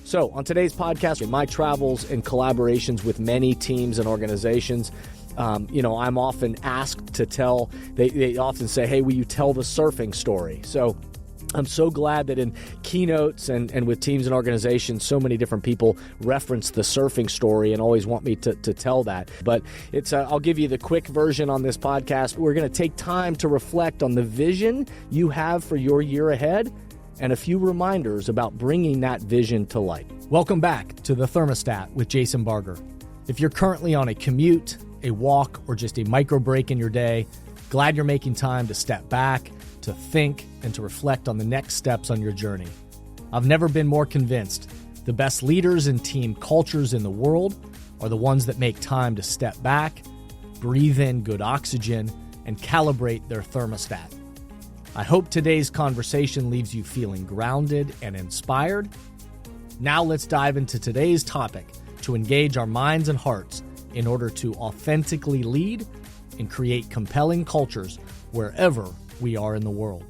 So on today's podcast, in my travels and collaborations with many teams and organizations, I'm often asked to tell, they often say, hey, will you tell the surfing story? So I'm so glad that in keynotes and with teams and organizations, so many different people reference the surfing story and always want me to tell that. But I'll give you the quick version on this podcast. We're going to take time to reflect on the vision you have for your year ahead and a few reminders about bringing that vision to life. Welcome back to the Thermostat with Jason Barger. If you're currently on a commute, a walk, or just a micro break in your day, glad you're making time to step back, to think, and to reflect on the next steps on your journey. I've never been more convinced the best leaders and team cultures in the world are the ones that make time to step back, breathe in good oxygen, and calibrate their thermostat. I hope today's conversation leaves you feeling grounded and inspired. Now let's dive into today's topic to engage our minds and hearts in order to authentically lead and create compelling cultures wherever we are in the world.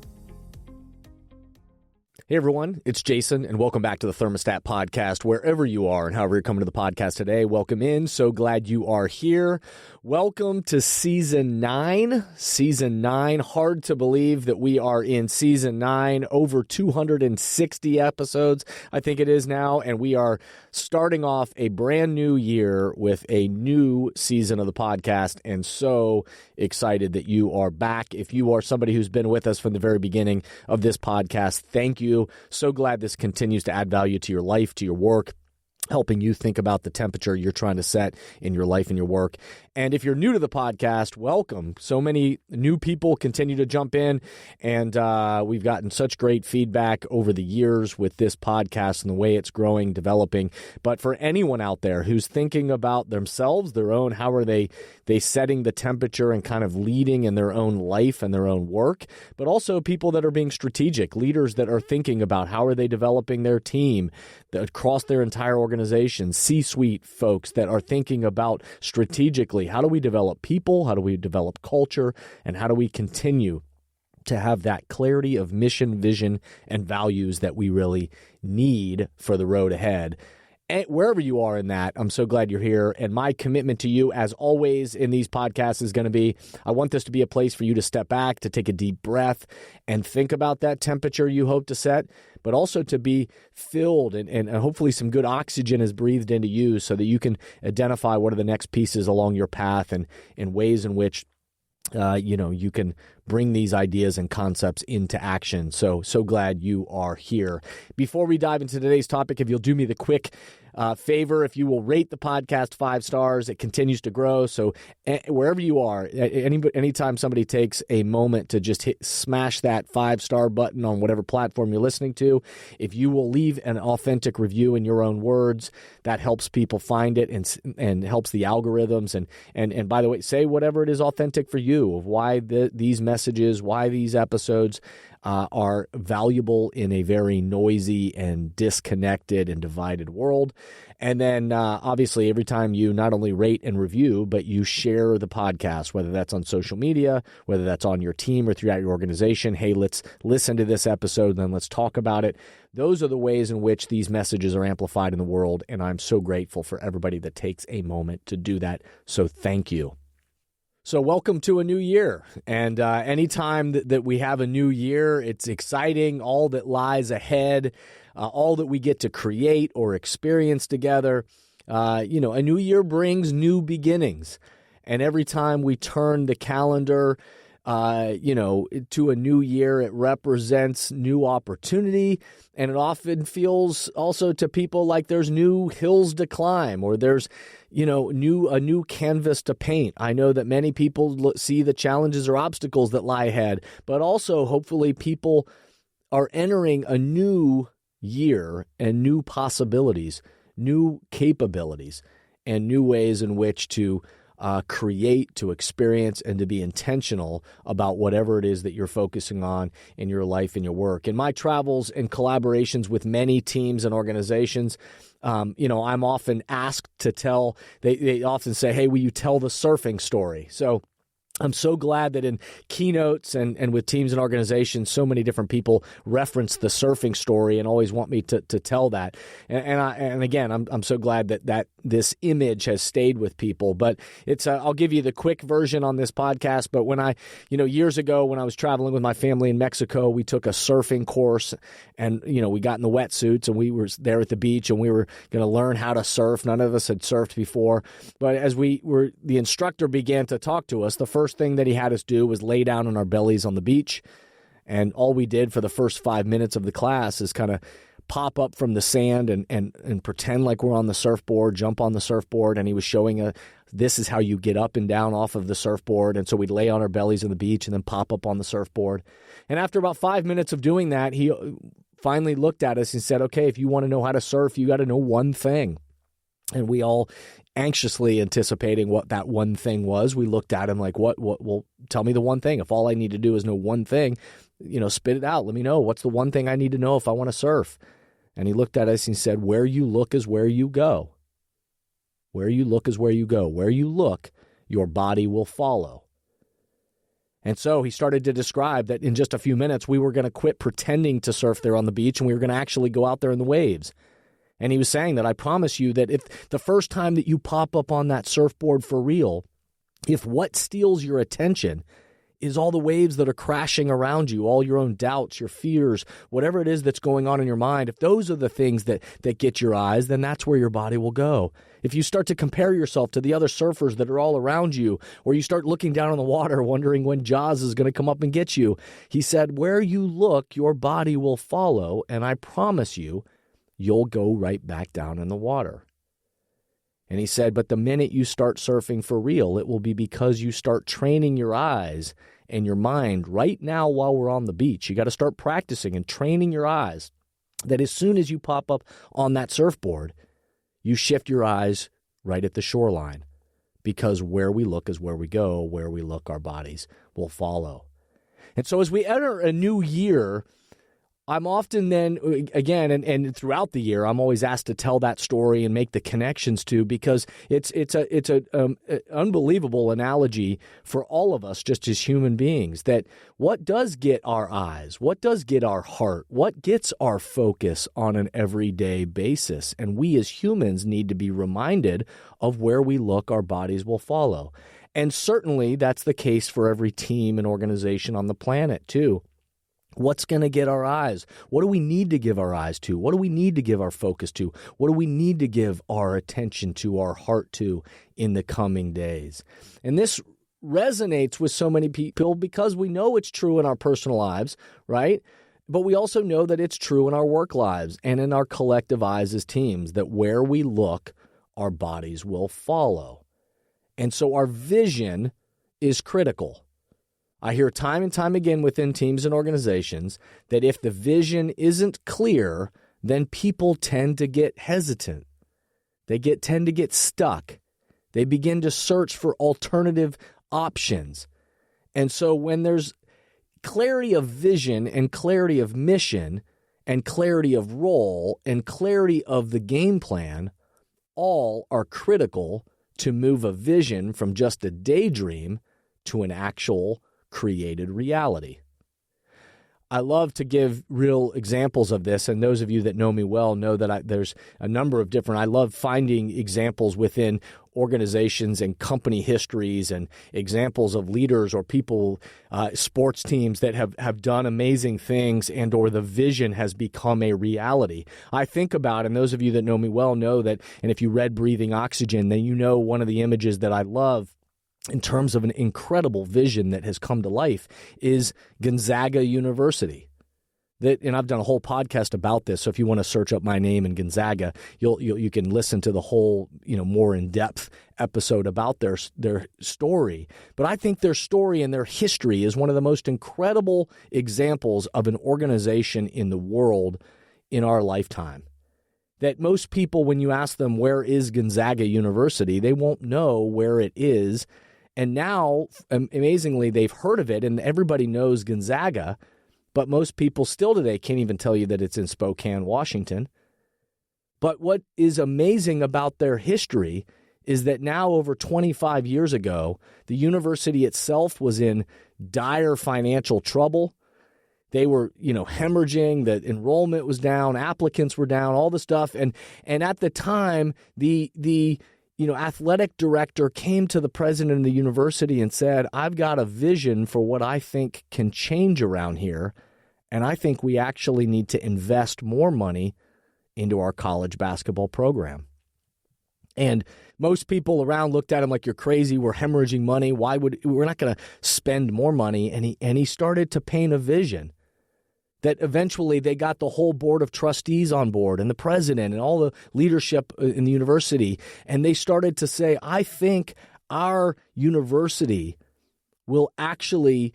Hey everyone, it's Jason, and welcome back to the Thermostat Podcast. Wherever you are and however you're coming to the podcast today, welcome in. So glad you are here. Welcome to Season 9. Season 9. Hard to believe that we are in Season 9, over 260 episodes, I think it is now, and we are starting off a brand new year with a new season of the podcast, and so excited that you are back. If you are somebody who's been with us from the very beginning of this podcast, thank you. So glad this continues to add value to your life, to your work, helping you think about the temperature you're trying to set in your life and your work. And if you're new to the podcast, welcome. So many new people continue to jump in, and we've gotten such great feedback over the years with this podcast and the way it's growing, developing. But for anyone out there who's thinking about themselves, their own, how are they setting the temperature and kind of leading in their own life and their own work, but also people that are being strategic, leaders that are thinking about how are they developing their team across their entire organization, C-suite folks that are thinking about strategically, how do we develop people, how do we develop culture, and how do we continue to have that clarity of mission, vision, and values that we really need for the road ahead. And wherever you are in that, I'm so glad you're here. And my commitment to you, as always, in these podcasts is going to be, I want this to be a place for you to step back, to take a deep breath, and think about that temperature you hope to set, but also to be filled and hopefully some good oxygen is breathed into you so that you can identify what are the next pieces along your path and in ways in which you can bring these ideas and concepts into action. So glad you are here. Before we dive into today's topic, if you'll do me the quick favor, if you will rate the podcast 5 stars, it continues to grow. So wherever you are, anytime somebody takes a moment to just smash that 5-star button on whatever platform you're listening to, if you will leave an authentic review in your own words, that helps people find it and helps the algorithms. And by the way, say whatever it is authentic for you, of why these messages, why these episodes are valuable in a very noisy and disconnected and divided world. And then obviously every time you not only rate and review, but you share the podcast, whether that's on social media, whether that's on your team or throughout your organization. Hey, let's listen to this episode, then let's talk about it. Those are the ways in which these messages are amplified in the world. And I'm so grateful for everybody that takes a moment to do that. So thank you. So welcome to a new year, and anytime that we have a new year, it's exciting, all that lies ahead, all that we get to create or experience together. A new year brings new beginnings, and every time we turn the calendar to a new year, it represents new opportunity, and it often feels also to people like there's new hills to climb, or there's a new canvas to paint. I know that many people see the challenges or obstacles that lie ahead, but also hopefully people are entering a new year and new possibilities, new capabilities, and new ways in which to create, to experience, and to be intentional about whatever it is that you're focusing on in your life and your work. In my travels and collaborations with many teams and organizations, I'm often asked to tell, they often say, hey, will you tell the surfing story? So I'm so glad that in keynotes and with teams and organizations, so many different people reference the surfing story and always want me to tell that. And again, I'm so glad that this image has stayed with people. But it's I'll give you the quick version on this podcast. But when years ago when I was traveling with my family in Mexico, we took a surfing course, and we got in the wetsuits and we were there at the beach and we were going to learn how to surf. None of us had surfed before, but as the instructor began to talk to us, the first thing that he had us do was lay down on our bellies on the beach. And all we did for the first 5 minutes of the class is kind of pop up from the sand and pretend like we're on the surfboard, jump on the surfboard. And he was showing this is how you get up and down off of the surfboard. And so we'd lay on our bellies on the beach and then pop up on the surfboard. And after about 5 minutes of doing that, he finally looked at us and said, okay, if you want to know how to surf, you got to know one thing. And we all anxiously anticipating what that one thing was. We looked at him like, what? Well, tell me the one thing. If all I need to do is know one thing, spit it out. Let me know. What's the one thing I need to know if I want to surf? And he looked at us and he said, where you look is where you go. Where you look is where you go. Where you look, your body will follow. And so he started to describe that in just a few minutes, we were going to quit pretending to surf there on the beach and we were going to actually go out there in the waves. And he was saying that I promise you that if the first time that you pop up on that surfboard for real, if what steals your attention is all the waves that are crashing around you, all your own doubts, your fears, whatever it is that's going on in your mind, if those are the things that get your eyes, then that's where your body will go. If you start to compare yourself to the other surfers that are all around you, or you start looking down on the water wondering when Jaws is going to come up and get you, he said, where you look, your body will follow, and I promise you, you'll go right back down in the water. And he said, but the minute you start surfing for real, it will be because you start training your eyes and your mind right now while we're on the beach. You got to start practicing and training your eyes that as soon as you pop up on that surfboard, you shift your eyes right at the shoreline, because where we look is where we go. Where we look, our bodies will follow. And so as we enter a new year, I'm often then, again, and throughout the year, I'm always asked to tell that story and make the connections to, because it's an unbelievable analogy for all of us just as human beings, that what does get our eyes, what does get our heart, what gets our focus on an everyday basis? And we as humans need to be reminded of where we look, our bodies will follow. And certainly that's the case for every team and organization on the planet too. What's going to get our eyes? What do we need to give our eyes to? What do we need to give our focus to? What do we need to give our attention to, our heart to in the coming days? And this resonates with so many people because we know it's true in our personal lives, right? But we also know that it's true in our work lives and in our collective eyes as teams, that where we look, our bodies will follow. And so our vision is critical. I hear time and time again within teams and organizations that if the vision isn't clear, then people tend to get hesitant. They tend to get stuck. They begin to search for alternative options. And so when there's clarity of vision and clarity of mission and clarity of role and clarity of the game plan, all are critical to move a vision from just a daydream to an actual created reality. I love to give real examples of this, and those of you that know me well know that there's a number of different, I love finding examples within organizations and company histories and examples of leaders or people, sports teams that have done amazing things and or the vision has become a reality. I think about, and those of you that know me well know that, and if you read Breathing Oxygen, then you know one of the images that I love in terms of an incredible vision that has come to life is Gonzaga University. And I've done a whole podcast about this, so if you want to search up my name in Gonzaga, you can listen to the whole, more in-depth episode about their story. But I think their story and their history is one of the most incredible examples of an organization in the world in our lifetime. That most people, when you ask them, where is Gonzaga University, they won't know where it is. And now, amazingly, they've heard of it, and everybody knows Gonzaga, but most people still today can't even tell you that it's in Spokane, Washington. But what is amazing about their history is that now over 25 years ago, the university itself was in dire financial trouble. They were, hemorrhaging, the enrollment was down, applicants were down, all the stuff. And at the time, the athletic director came to the president of the university and said, I've got a vision for what I think can change around here. And I think we actually need to invest more money into our college basketball program. And most people around looked at him like, you're crazy. We're hemorrhaging money. We're not going to spend more money. And he started to paint a vision that eventually they got the whole board of trustees on board and the president and all the leadership in the university. And they started to say, I think our university will actually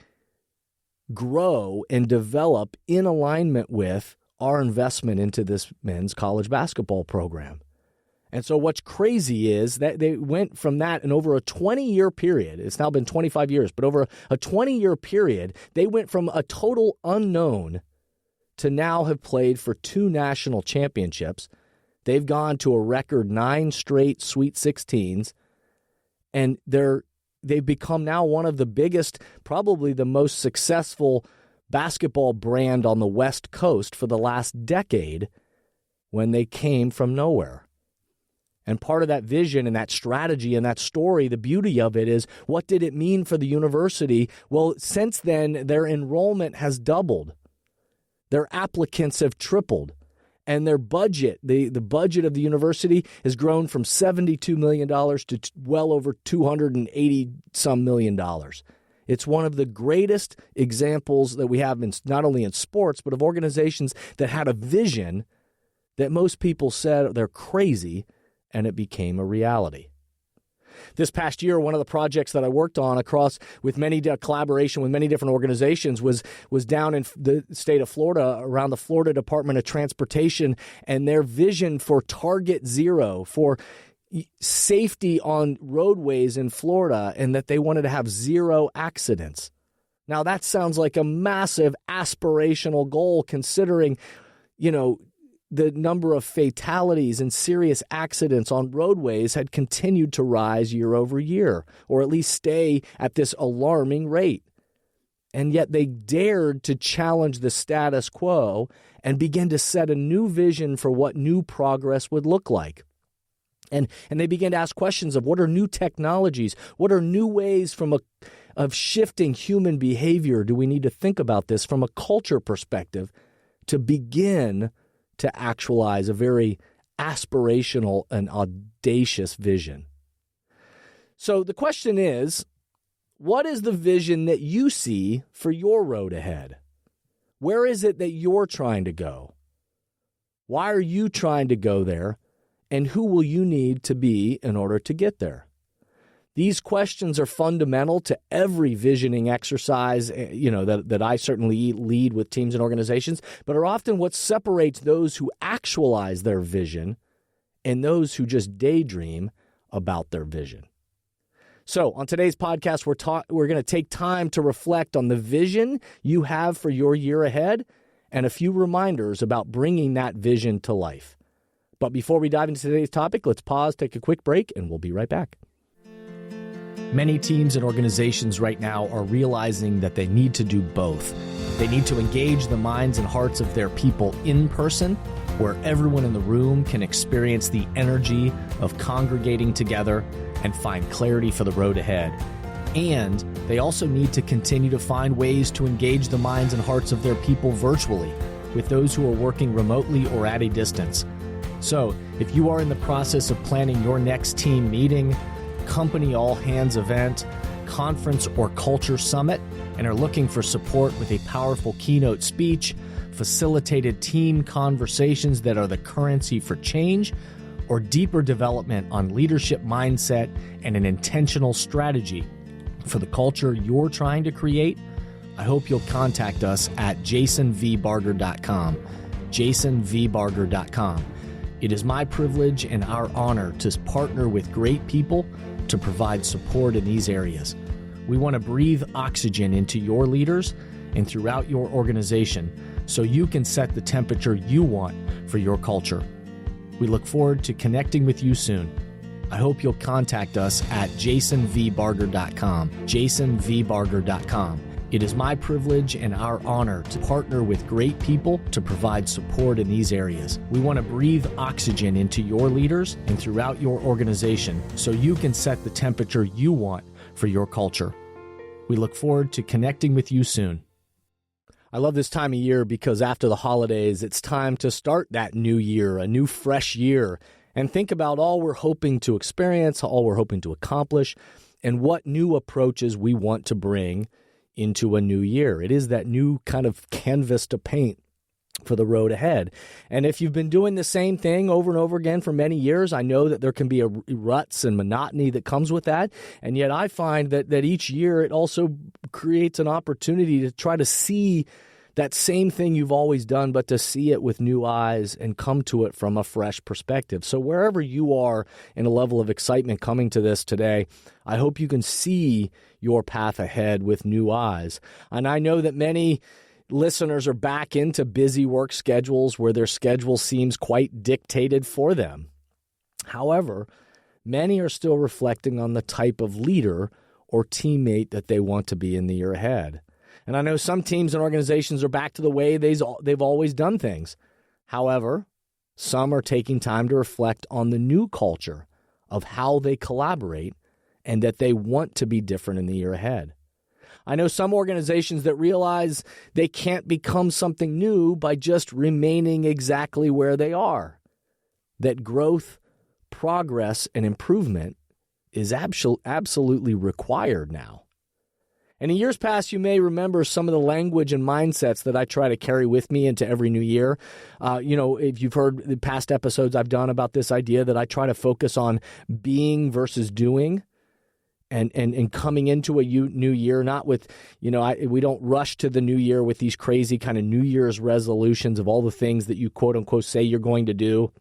grow and develop in alignment with our investment into this men's college basketball program. And so what's crazy is that they went from that, and over a 20-year period, it's now been 25 years, but over a 20-year period, they went from a total unknown to now have played for 2 national championships. They've gone to a record 9 straight Sweet 16s, and they've become now one of the biggest, probably the most successful basketball brand on the West Coast for the last decade when they came from nowhere. And part of that vision and that strategy and that story, the beauty of it is, what did it mean for the university? Well, since then, their enrollment has doubled. Their applicants have tripled. And their budget, the budget of the university has grown from $72 million to well over $280-some million. It's one of the greatest examples that we have, not only in sports, but of organizations that had a vision that most people said they're crazy, and it became a reality. This past year, one of the projects that I worked on with many collaboration with many different organizations was down in the state of Florida, around the Florida Department of Transportation, and their vision for Target Zero, for safety on roadways in Florida, and that they wanted to have 0 accidents. Now, that sounds like a massive aspirational goal, considering, the number of fatalities and serious accidents on roadways had continued to rise year over year, or at least stay at this alarming rate. And yet they dared to challenge the status quo and begin to set a new vision for what new progress would look like. And they began to ask questions of, what are new technologies? What are new ways of shifting human behavior? Do we need to think about this from a culture perspective to begin to actualize a very aspirational and audacious vision? So the question is, what is the vision that you see for your road ahead? Where is it that you're trying to go? Why are you trying to go there? And who will you need to be in order to get there? These questions are fundamental to every visioning exercise, that I certainly lead with teams and organizations, but are often what separates those who actualize their vision and those who just daydream about their vision. So on today's podcast, we're going to take time to reflect on the vision you have for your year ahead and a few reminders about bringing that vision to life. But before we dive into today's topic, let's pause, take a quick break, and we'll be right back. Many teams and organizations right now are realizing that they need to do both. They need to engage the minds and hearts of their people in person, where everyone in the room can experience the energy of congregating together and find clarity for the road ahead. And they also need to continue to find ways to engage the minds and hearts of their people virtually, with those who are working remotely or at a distance. So, if you are in the process of planning your next team meeting, company all-hands event, conference, or culture summit, and are looking for support with a powerful keynote speech, facilitated team conversations that are the currency for change, or deeper development on leadership mindset and an intentional strategy for the culture you're trying to create, I hope you'll contact us at jasonvbarger.com, jasonvbarger.com. It is my privilege and our honor to partner with great people to provide support in these areas. We want to breathe oxygen into your leaders and throughout your organization so you can set the temperature you want for your culture. We look forward to connecting with you soon. I hope you'll contact us at jasonvbarger.com, jasonvbarger.com. It is my privilege and our honor to partner with great people to provide support in these areas. We want to breathe oxygen into your leaders and throughout your organization so you can set the temperature you want for your culture. We look forward to connecting with you soon. I love this time of year because after the holidays, it's time to start that new year, a new fresh year, and think about all we're hoping to experience, all we're hoping to accomplish, and what new approaches we want to bring into a new year. It is that new kind of canvas to paint for the road ahead. And if you've been doing the same thing over and over again for many years, I know that there can be a ruts and monotony that comes with that. And yet I find that each year it also creates an opportunity to try to see that same thing you've always done, but to see it with new eyes and come to it from a fresh perspective. So wherever you are in a level of excitement coming to this today, I hope you can see your path ahead with new eyes. And I know that many listeners are back into busy work schedules where their schedule seems quite dictated for them. However, many are still reflecting on the type of leader or teammate that they want to be in the year ahead. And I know some teams and organizations are back to the way they've always done things. However, some are taking time to reflect on the new culture of how they collaborate and that they want to be different in the year ahead. I know some organizations that realize they can't become something new by just remaining exactly where they are. That growth, progress, and improvement is absolutely required now. And in years past, you may remember some of the language and mindsets that I try to carry with me into every new year. If you've heard the past episodes I've done about this idea that I try to focus on being versus doing and coming into a new year, not with, we don't rush to the new year with these crazy kind of New Year's resolutions of all the things that you quote unquote say you're going to do.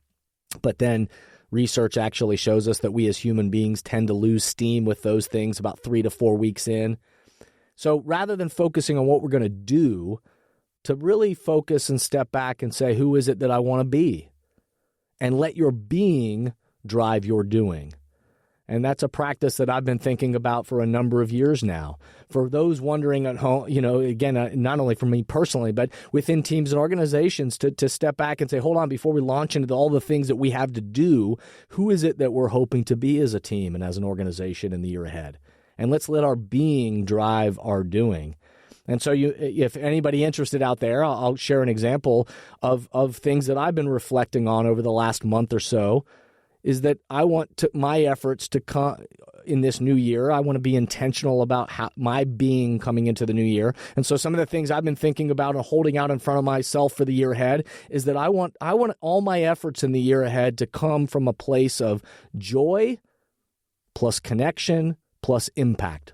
But then research actually shows us that we as human beings tend to lose steam with those things about 3 to 4 weeks in. So rather than focusing on what we're going to do, to really focus and step back and say, who is it that I want to be? And let your being drive your doing. And that's a practice that I've been thinking about for a number of years now. For those wondering at home, again, not only for me personally, but within teams and organizations to step back and say, hold on, before we launch into all the things that we have to do, who is it that we're hoping to be as a team and as an organization in the year ahead? And let's let our being drive our doing. And so if anybody interested out there, I'll share an example of things that I've been reflecting on over the last month or so, is that I want my efforts to come in this new year. I want to be intentional about my being coming into the new year. And so some of the things I've been thinking about and holding out in front of myself for the year ahead is that I want all my efforts in the year ahead to come from a place of joy plus connection plus impact.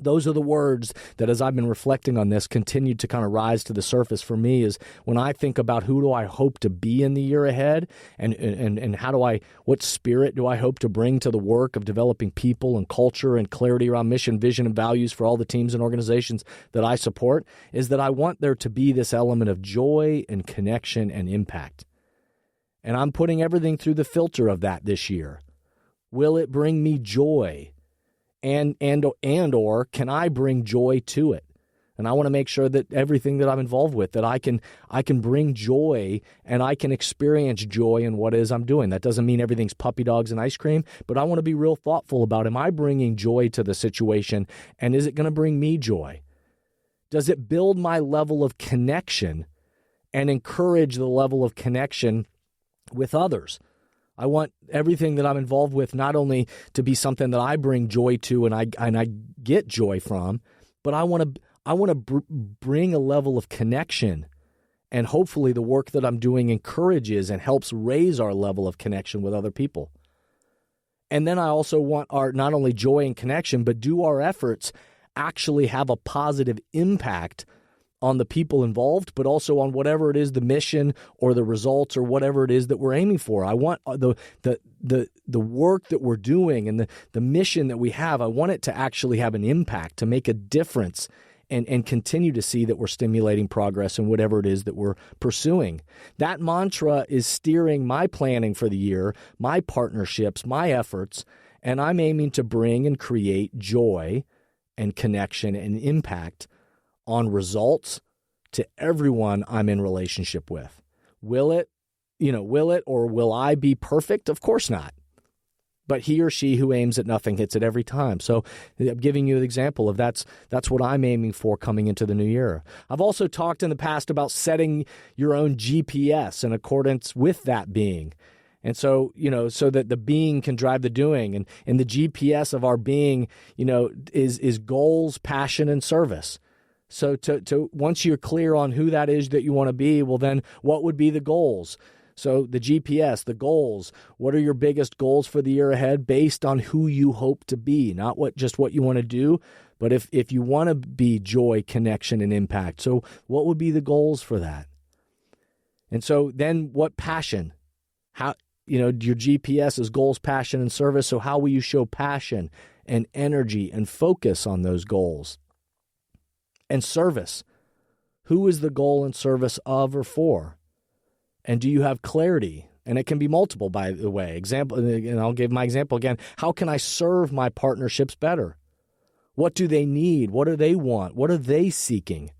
Those are the words that, as I've been reflecting on this, continued to kind of rise to the surface for me. Is when I think about who do I hope to be in the year ahead, and what spirit do I hope to bring to the work of developing people and culture and clarity around mission, vision, and values for all the teams and organizations that I support, is that I want there to be this element of joy and connection and impact. And I'm putting everything through the filter of that this year. Will it bring me joy? And or can I bring joy to it? And I want to make sure that everything that I'm involved with, that I can bring joy and I can experience joy in what it is I'm doing. That doesn't mean everything's puppy dogs and ice cream, but I want to be real thoughtful about, am I bringing joy to the situation, and is it going to bring me joy? Does it build my level of connection and encourage the level of connection with others? I want everything that I'm involved with not only to be something that I bring joy to and I get joy from, but I want to bring a level of connection, and hopefully the work that I'm doing encourages and helps raise our level of connection with other people. And then I also want our not only joy and connection, but do our efforts actually have a positive impact on the people involved, but also on whatever it is, the mission or the results or whatever it is that we're aiming for. I want the work that we're doing and the mission that we have, I want it to actually have an impact, to make a difference and continue to see that we're stimulating progress in whatever it is that we're pursuing. That mantra is steering my planning for the year, my partnerships, my efforts, and I'm aiming to bring and create joy and connection and impact on results to everyone I'm in relationship with. Will it or will I be perfect? Of course not. But he or she who aims at nothing hits it every time. So I'm giving you an example of that's what I'm aiming for coming into the new year. I've also talked in the past about setting your own GPS in accordance with that being. And so, so that the being can drive the doing. And the GPS of our being, is goals, passion, and service. So to once you're clear on who that is that you want to be, well, then what would be the goals? So the GPS, the goals, what are your biggest goals for the year ahead based on who you hope to be, not just what you want to do, but if you want to be joy, connection, and impact. So what would be the goals for that? And so then what passion? How, your GPS is goals, passion, and service. So how will you show passion and energy and focus on those goals? And service. Who is the goal and service of or for? And do you have clarity? And it can be multiple, by the way. Example, and I'll give my example again. How can I serve my partnerships better? What do they need? What do they want? What are they seeking?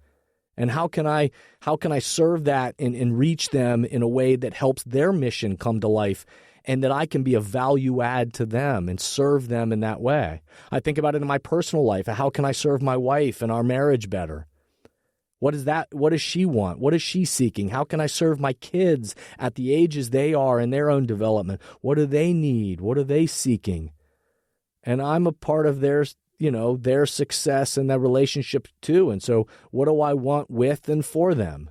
And how can I serve that and reach them in a way that helps their mission come to life, and that I can be a value add to them and serve them in that way? I think about it in my personal life. How can I serve my wife and our marriage better? What is that? What does she want? What is she seeking? How can I serve my kids at the ages they are in their own development? What do they need? What are they seeking? And I'm a part of their success and their relationship too. And so what do I want with and for them?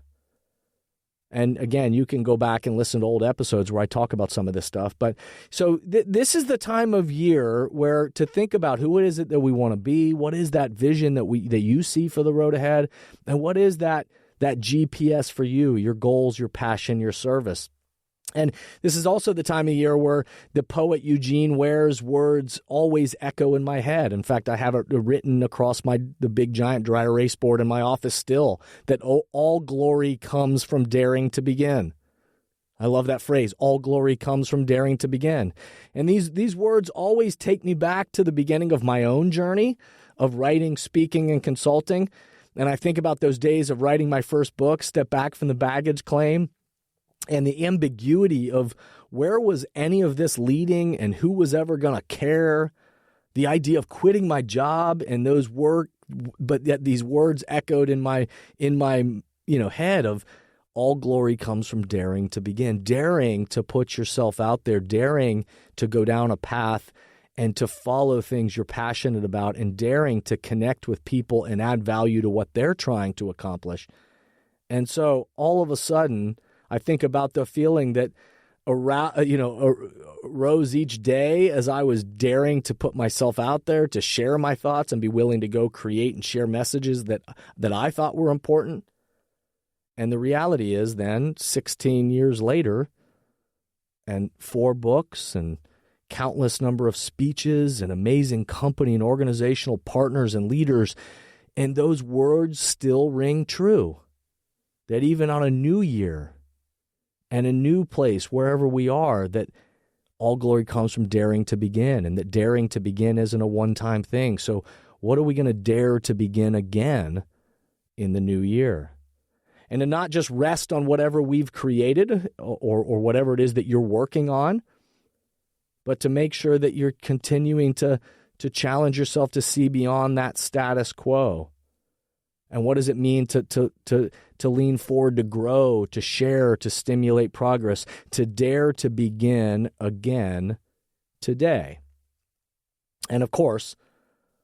And again, you can go back and listen to old episodes where I talk about some of this stuff. But so this is the time of year where to think about who it is that we want to be. What is that vision that you see for the road ahead? And what is that GPS for you, your goals, your passion, your service? And this is also the time of year where the poet Eugene Ware's words always echo in my head. In fact, I have it written across the big giant dry erase board in my office still, that all glory comes from daring to begin. I love that phrase, all glory comes from daring to begin. And these words always take me back to the beginning of my own journey of writing, speaking, and consulting. And I think about those days of writing my first book, Step Back from the Baggage Claim, and the ambiguity of where was any of this leading and who was ever going to care. The idea of quitting my job and but yet these words echoed in my head of all glory comes from daring to begin, daring to put yourself out there, daring to go down a path and to follow things you're passionate about, and daring to connect with people and add value to what they're trying to accomplish. And so all of a sudden, I think about the feeling that arose each day as I was daring to put myself out there, to share my thoughts and be willing to go create and share messages that I thought were important. And the reality is then 16 years later, and 4 books and countless number of speeches and amazing company and organizational partners and leaders, and those words still ring true. That even on a new year, and a new place, wherever we are, that all glory comes from daring to begin, and that daring to begin isn't a one-time thing. So what are we going to dare to begin again in the new year? And to not just rest on whatever we've created or whatever it is that you're working on, but to make sure that you're continuing to challenge yourself to see beyond that status quo. And what does it mean to lean forward, to grow, to share, to stimulate progress, to dare to begin again today? And of course,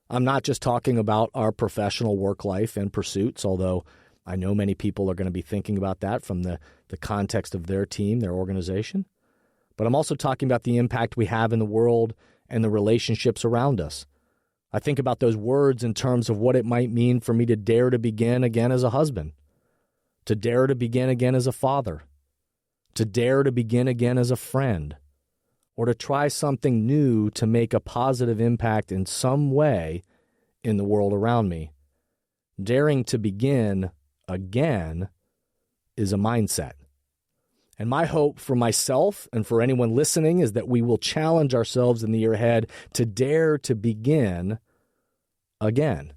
I'm not just talking about our professional work life and pursuits, although I know many people are going to be thinking about that from the context of their team, their organization. But I'm also talking about the impact we have in the world and the relationships around us. I think about those words in terms of what it might mean for me to dare to begin again as a husband, to dare to begin again as a father, to dare to begin again as a friend, or to try something new to make a positive impact in some way in the world around me. Daring to begin again is a mindset. And my hope for myself and for anyone listening is that we will challenge ourselves in the year ahead to dare to begin again.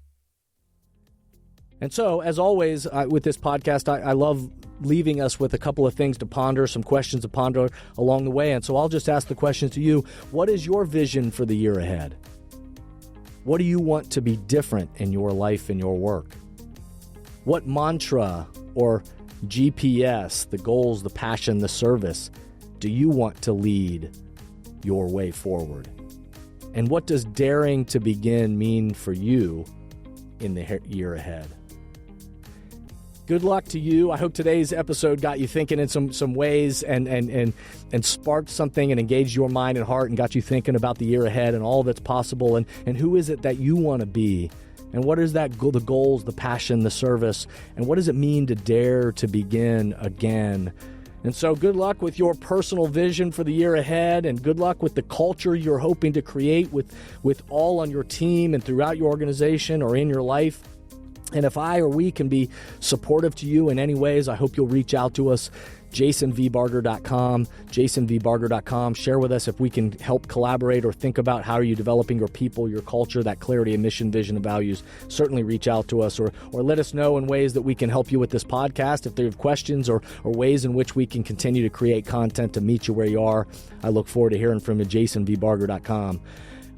And so, as always, with this podcast, I love leaving us with a couple of things to ponder, some questions to ponder along the way. And so I'll just ask the questions to you. What is your vision for the year ahead? What do you want to be different in your life and your work? What mantra or GPS, the goals, the passion, the service, do you want to lead your way forward? And what does daring to begin mean for you in the year ahead? Good luck to you. I hope today's episode got you thinking in some ways and sparked something and engaged your mind and heart and got you thinking about the year ahead and all that's possible and who is it that you want to be? And what is that the goals, the passion, the service, and what does it mean to dare to begin again? And so good luck with your personal vision for the year ahead, and good luck with the culture you're hoping to create with all on your team and throughout your organization or in your life. And if I or we can be supportive to you in any ways, I hope you'll reach out to us, jasonvbarger.com, jasonvbarger.com. Share with us if we can help collaborate or think about how are you developing your people, your culture, that clarity of mission, vision, and values. Certainly reach out to us or let us know in ways that we can help you with this podcast. If there are questions or ways in which we can continue to create content to meet you where you are, I look forward to hearing from you, jasonvbarger.com.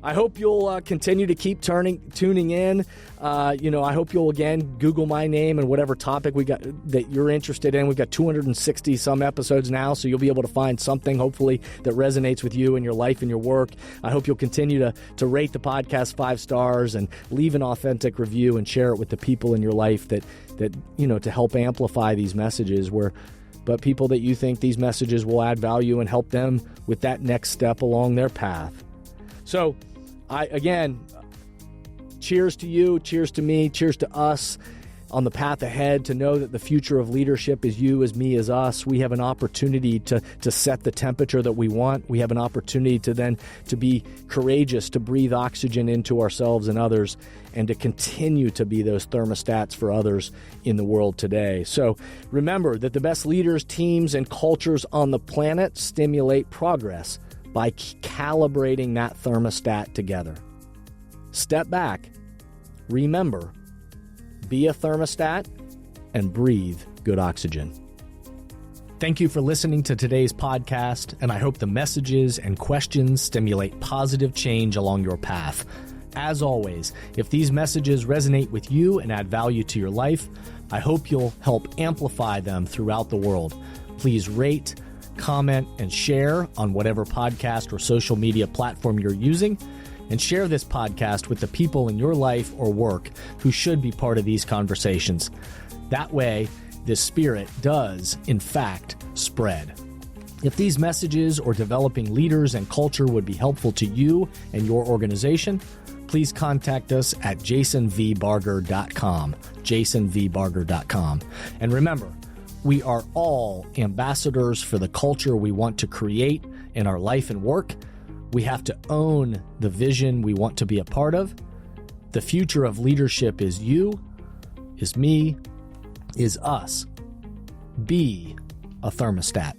I hope you'll continue to keep tuning in. I hope you'll, again, Google my name and whatever topic we got that you're interested in. We've got 260 some episodes now, so you'll be able to find something, hopefully, that resonates with you in your life and your work. I hope you'll continue to rate the podcast 5 stars and leave an authentic review and share it with the people in your life that to help amplify these messages but people that you think these messages will add value and help them with that next step along their path. So, again, cheers to you, cheers to me, cheers to us on the path ahead to know that the future of leadership is you, is me, is us. We have an opportunity to set the temperature that we want. We have an opportunity to be courageous, to breathe oxygen into ourselves and others, and to continue to be those thermostats for others in the world today. So remember that the best leaders, teams, and cultures on the planet stimulate progress by calibrating that thermostat together. Step back, remember, be a thermostat, and breathe good oxygen. Thank you for listening to today's podcast, and I hope the messages and questions stimulate positive change along your path. As always, if these messages resonate with you and add value to your life, I hope you'll help amplify them throughout the world. Please rate, comment, and share on whatever podcast or social media platform you're using, and share this podcast with the people in your life or work who should be part of these conversations. That way, this spirit does, in fact, spread. If these messages or developing leaders and culture would be helpful to you and your organization, please contact us at jasonvbarger.com, jasonvbarger.com. And remember, we are all ambassadors for the culture we want to create in our life and work. We have to own the vision we want to be a part of. The future of leadership is you, is me, is us. Be a thermostat.